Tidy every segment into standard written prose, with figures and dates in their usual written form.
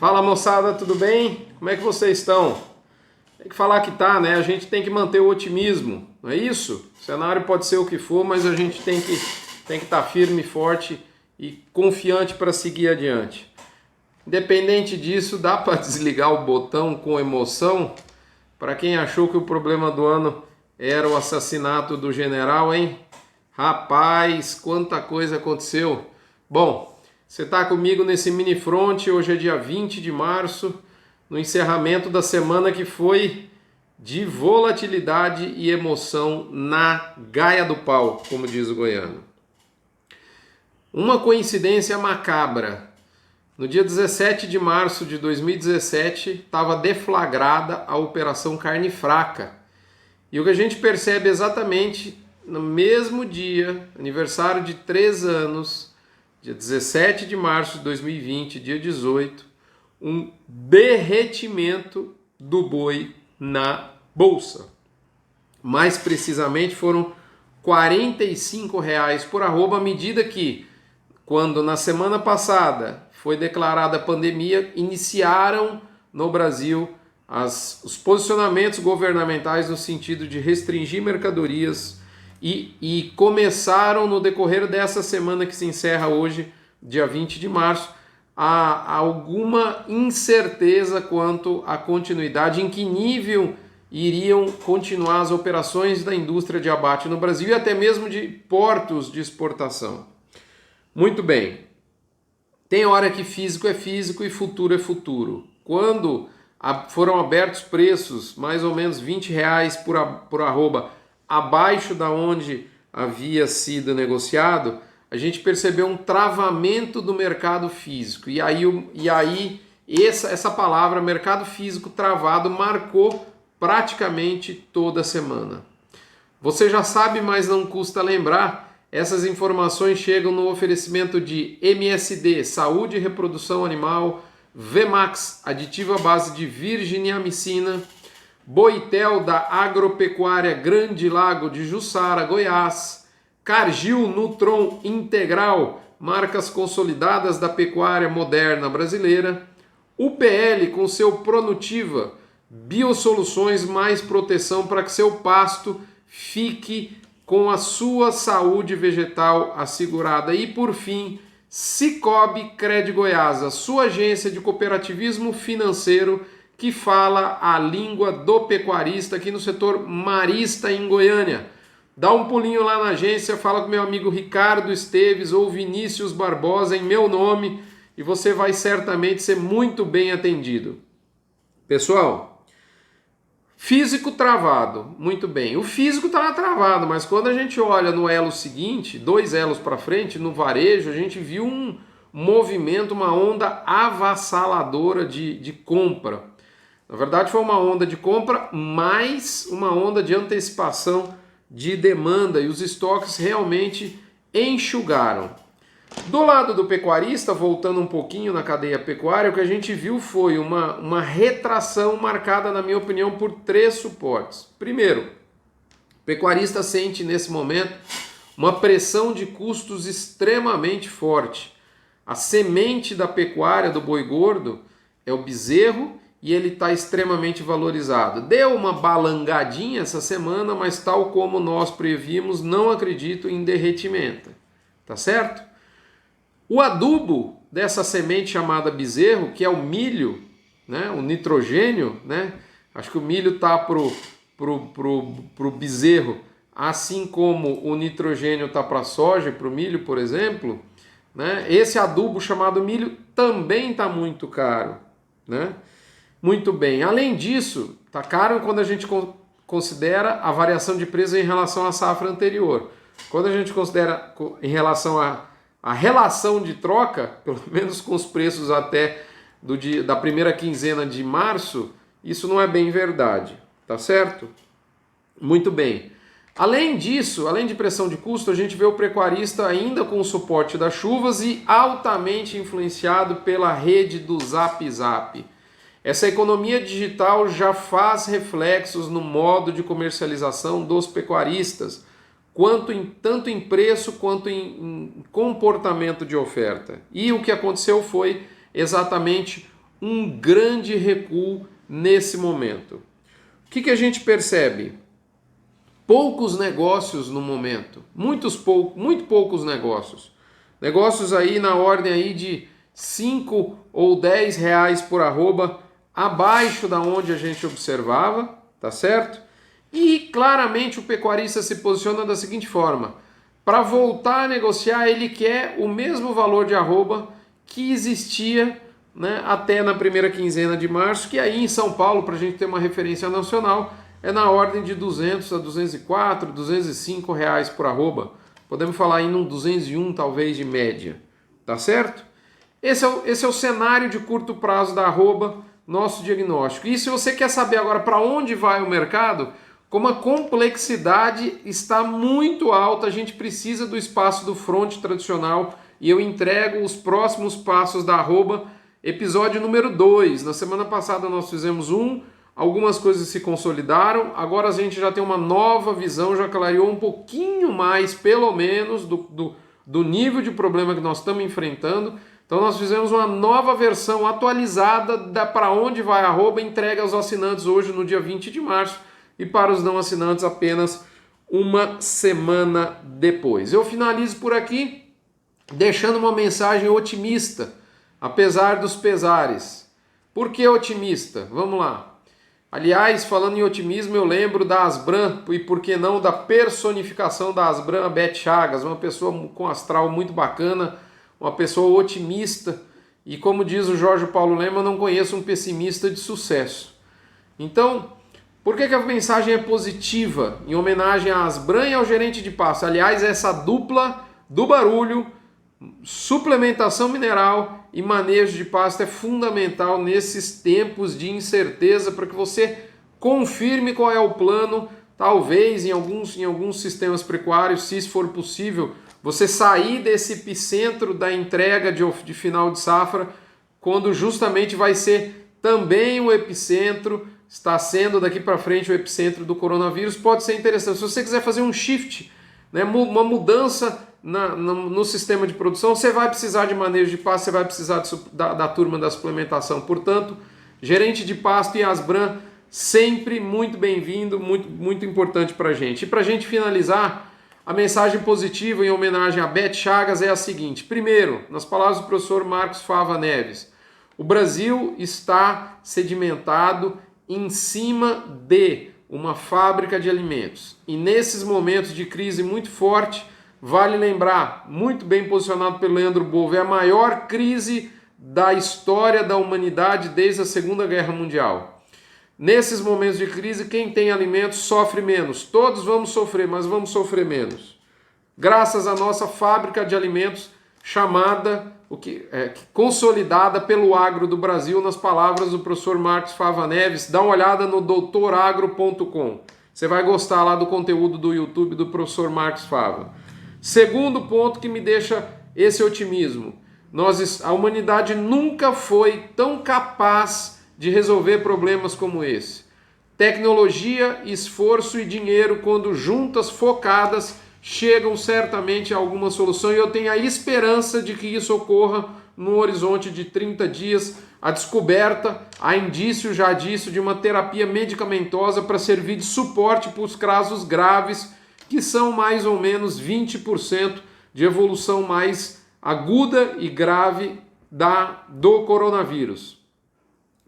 Fala moçada, tudo bem? Como é que vocês estão? Tem que falar que tá, né? A gente tem que manter o otimismo, não é isso? O cenário pode ser o que for, mas a gente tem que estar firme, forte e confiante para seguir adiante. Independente disso, dá para desligar o botão com emoção? Para quem achou que o problema do ano era o assassinato do general, hein? Rapaz, quanta coisa aconteceu. Bom, você está comigo nesse mini front, hoje é dia 20 de março, no encerramento da semana que foi de volatilidade e emoção na gaia do pau, como diz o goiano. Uma coincidência macabra. No dia 17 de março de 2017, estava deflagrada a Operação Carne Fraca. E o que a gente percebe exatamente no mesmo dia, aniversário de 3 anos, dia 17 de março de 2020, dia 18, um derretimento do boi na bolsa. Mais precisamente foram R$ 45 por arroba, à medida que, quando na semana passada foi declarada a pandemia, iniciaram no Brasil os posicionamentos governamentais no sentido de restringir mercadorias e começaram no decorrer dessa semana que se encerra hoje, dia 20 de março, a alguma incerteza quanto à continuidade, em que nível iriam continuar as operações da indústria de abate no Brasil e até mesmo de portos de exportação. Muito bem, tem hora que físico é físico e futuro é futuro. Quando foram abertos preços, mais ou menos R$ 20 por arroba, abaixo da onde havia sido negociado, a gente percebeu um travamento do mercado físico. E aí essa palavra, mercado físico travado, marcou praticamente toda a semana. Você já sabe, mas não custa lembrar, essas informações chegam no oferecimento de MSD, Saúde e Reprodução Animal, Vemax, aditiva à base de virginiamicina, Boitel da Agropecuária Grande Lago de Jussara, Goiás, Cargill Nutron Integral, marcas consolidadas da pecuária moderna brasileira, UPL com seu Pronutiva, biosoluções mais proteção para que seu pasto fique com a sua saúde vegetal assegurada. E por fim, Cicobi Cred Goiás, a sua agência de cooperativismo financeiro que fala a língua do pecuarista aqui no setor marista em Goiânia. Dá um pulinho lá na agência, fala com meu amigo Ricardo Esteves ou Vinícius Barbosa em meu nome e você vai certamente ser muito bem atendido. Pessoal, físico travado, muito bem. O físico está travado, mas quando a gente olha no elo seguinte, 2 elos para frente, no varejo, a gente viu um movimento, uma onda avassaladora de compra. Na verdade, foi uma onda de compra mais uma onda de antecipação de demanda e os estoques realmente enxugaram. Do lado do pecuarista, voltando um pouquinho na cadeia pecuária, o que a gente viu foi uma retração marcada, na minha opinião, por 3 suportes. Primeiro, o pecuarista sente nesse momento uma pressão de custos extremamente forte. A semente da pecuária do boi gordo é o bezerro e ele está extremamente valorizado. Deu uma balangadinha essa semana, mas tal como nós previmos, não acredito em derretimento. Tá certo? O adubo dessa semente chamada bezerro, que é o milho, né, o nitrogênio, né, acho que o milho está pro bezerro, assim como o nitrogênio está para a soja e para o milho, por exemplo, né, esse adubo chamado milho também está muito caro, né? Muito bem. Além disso, está caro quando a gente considera a variação de preço em relação à safra anterior. Quando a gente considera em relação à relação de troca, pelo menos com os preços até da primeira quinzena de março, isso não é bem verdade, tá certo? Muito bem. Além disso, além de pressão de custo, a gente vê o pecuarista ainda com o suporte das chuvas e altamente influenciado pela rede do Zap Zap. Essa economia digital já faz reflexos no modo de comercialização dos pecuaristas, tanto em preço quanto em comportamento de oferta. E o que aconteceu foi exatamente um grande recuo nesse momento. O que a gente percebe? Poucos negócios no momento, muito poucos negócios. Negócios aí na ordem aí de 5 ou 10 reais por arroba, abaixo da onde a gente observava, tá certo? E claramente o pecuarista se posiciona da seguinte forma: para voltar a negociar, ele quer o mesmo valor de arroba que existia, né, até na primeira quinzena de março, que aí em São Paulo, para a gente ter uma referência nacional, é na ordem de 200 a 204, 205 reais por arroba. Podemos falar em um 201 talvez de média, tá certo? Esse é o cenário de curto prazo da arroba, nosso diagnóstico. E se você quer saber agora para onde vai o mercado, como a complexidade está muito alta, a gente precisa do espaço do front tradicional e eu entrego os próximos passos da arroba, episódio número 2. Na semana passada nós fizemos algumas coisas se consolidaram, agora a gente já tem uma nova visão, já clareou um pouquinho mais, pelo menos, do nível de problema que nós estamos enfrentando. Então nós fizemos uma nova versão atualizada da para onde vai a arroba, entrega aos assinantes hoje no dia 20 de março e para os não assinantes apenas uma semana depois. Eu finalizo por aqui deixando uma mensagem otimista, apesar dos pesares. Por que otimista? Vamos lá. Aliás, falando em otimismo, eu lembro da Asbram e por que não da personificação da Asbram, a Beth Chagas, uma pessoa com astral muito bacana, uma pessoa otimista, e como diz o Jorge Paulo Lema, eu não conheço um pessimista de sucesso. Então, por que a mensagem é positiva? Em homenagem a Asbram e ao gerente de pasto. Aliás, essa dupla do barulho, suplementação mineral e manejo de pasto é fundamental nesses tempos de incerteza para que você confirme qual é o plano, talvez em alguns sistemas pecuários, se isso for possível, você sair desse epicentro da entrega de final de safra, quando justamente vai ser também o epicentro, está sendo daqui para frente o epicentro do coronavírus, pode ser interessante. Se você quiser fazer um shift, né, uma mudança no sistema de produção, você vai precisar de manejo de pasto, você vai precisar da turma da suplementação. Portanto, gerente de pasto e Asbram, sempre muito bem-vindo, muito importante para a gente. E para a gente finalizar, a mensagem positiva em homenagem a Beth Chagas é a seguinte. Primeiro, nas palavras do professor Marcos Fava Neves, o Brasil está sedimentado em cima de uma fábrica de alimentos. E nesses momentos de crise muito forte, vale lembrar, muito bem posicionado pelo Leandro Bovo, é a maior crise da história da humanidade desde a Segunda Guerra Mundial. Nesses momentos de crise, quem tem alimentos sofre menos. Todos vamos sofrer, mas vamos sofrer menos. Graças à nossa fábrica de alimentos chamada, consolidada pelo agro do Brasil, nas palavras do professor Marcos Fava Neves. Dá uma olhada no doutoragro.com. Você vai gostar lá do conteúdo do YouTube do professor Marcos Fava. Segundo ponto que me deixa esse otimismo. A humanidade nunca foi tão capaz de resolver problemas como esse. Tecnologia, esforço e dinheiro, quando juntas, focadas, chegam certamente a alguma solução, e eu tenho a esperança de que isso ocorra no horizonte de 30 dias, a descoberta, há indício já disso, de uma terapia medicamentosa para servir de suporte para os casos graves, que são mais ou menos 20% de evolução mais aguda e grave do coronavírus.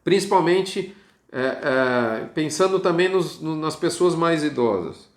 Principalmente pensando também nas pessoas mais idosas.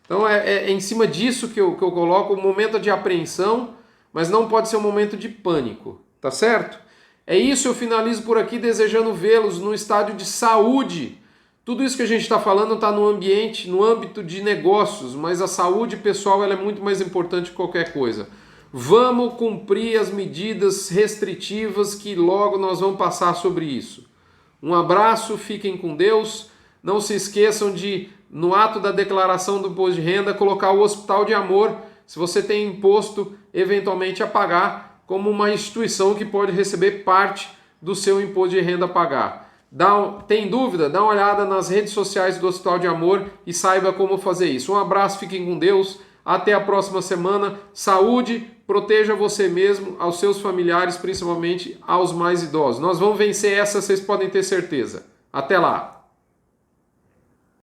Então é em cima disso que eu coloco o momento de apreensão, mas não pode ser um momento de pânico, tá certo? É isso, eu finalizo por aqui desejando vê-los no estádio de saúde. Tudo isso que a gente está falando está no âmbito de negócios, mas a saúde pessoal ela é muito mais importante que qualquer coisa. Vamos cumprir as medidas restritivas que logo nós vamos passar sobre isso. Um abraço, fiquem com Deus. Não se esqueçam de, no ato da declaração do imposto de renda, colocar o Hospital de Amor, se você tem imposto eventualmente a pagar, como uma instituição que pode receber parte do seu imposto de renda a pagar. Tem dúvida? Dá uma olhada nas redes sociais do Hospital de Amor e saiba como fazer isso. Um abraço, fiquem com Deus. Até a próxima semana. Saúde, proteja você mesmo, aos seus familiares, principalmente aos mais idosos. Nós vamos vencer essa, vocês podem ter certeza. Até lá!